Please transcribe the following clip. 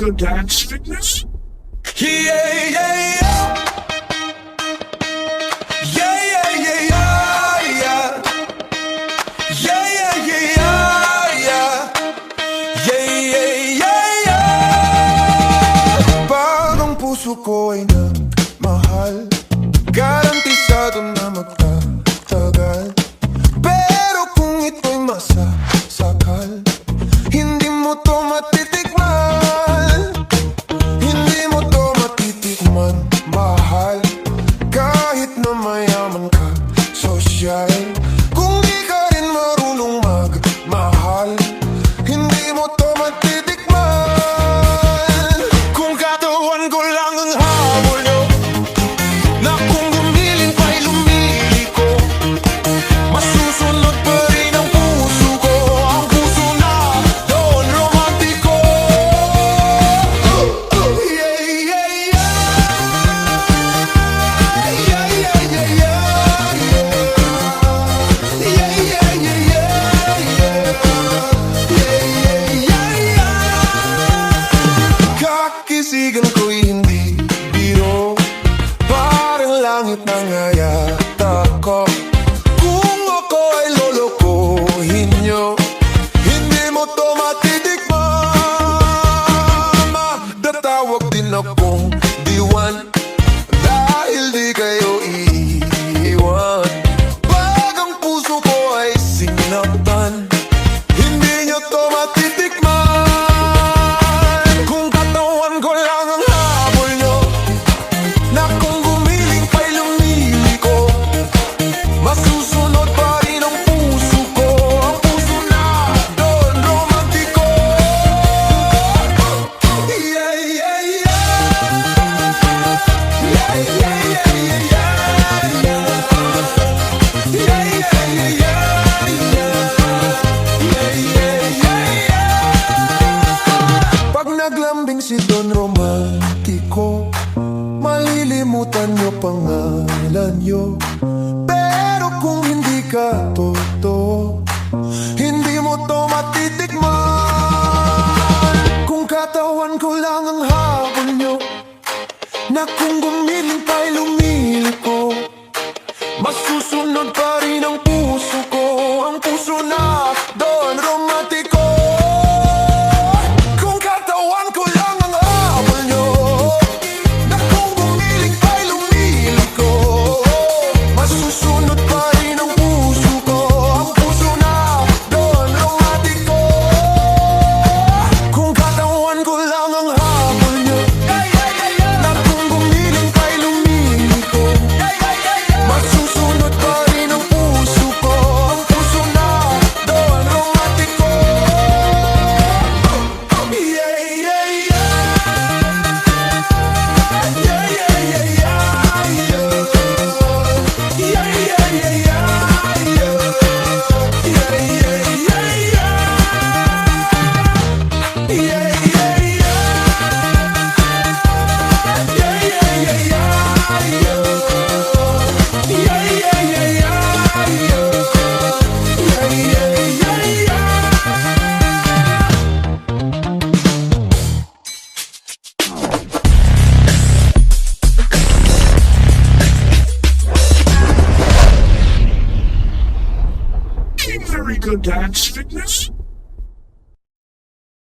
good dance fitness? Yeah, yeah, yeah. Yeah, yeah, yeah, yeah, yeah. Yeah, yeah, yeah, yeah, yeah. Yeah, yeah, yeah, yeah. Pag ang puso ko ay nagmahal, garantisado na magtatagal. Pero kung ito'y masasakal, hindi mo to matitikman. Hindi mo to matitikman, mahal. Kahit na mayaman ka, sosyal. Kung di ka rin marunong magmahal, hindi mo to matitikman. Kung katawan ko lang ang habol nyo, na kung gumiling pa'y lumiliko, masusunod pa rin ang puso ko, ang puso na doon romantiko. Yeah, yeah, yeah. Yeah, yeah, yeah, yeah, yeah. Yeah, yeah, yeah, yeah, yeah. Yeah, yeah, yeah. Kakisigan ko'y hindi biro, parang langit na ngayata ko. Kung ako ay lolokohin nyo, hindi mo to matitikman. Madatawag din akong diwan, dahil di kayo iiwan. Pag ang puso ko ay sinaktan, hindi nyo to matitikman. Kung katawan ko lang ang habol nyo, na kung gumiling pa'y lumiliko, masusunod pa rin ang puso ko, ang puso na doon romantiko. Yeah, yeah, yeah. Yeah, yeah, yeah, yeah, yeah. Yeah, yeah, yeah, yeah, yeah. Yeah, yeah, yeah, yeah. Pag naglambing si Don Romantiko, malilimutan nyo pangalan nyo. Pero kung hindi ka totoo, hindi mo to matitikman. Kung katawan ko lang ang habol nyo, na kung gumiling pa'y lumiliko, masusunod pa rin ang puso ko, ang puso na doon romantiko. Kung katawan ko lang ang habol nyo, na kung gumiling pa'y lumiliko, masusunod pa rin ang puso ko, ang puso na doon romantiko. Kung katawan ko lang ang habol nyo, na kung gumiling pa'y lumiliko, masusunod pa rin ang puso ko, ang puso na doon romantiko. Yeah, yeah, yeah. Yeah, yeah, yeah, yeah, yeah. Yeah, yeah, yeah, yeah, yeah. Yeah, yeah, yeah, yeah. Yeah, yeah, yeah. Yeah, yeah, yeah, yeah, yeah. Yeah, yeah, yeah, yeah, yeah. Yeah, yeah, yeah, yeah. Very good dance fitness?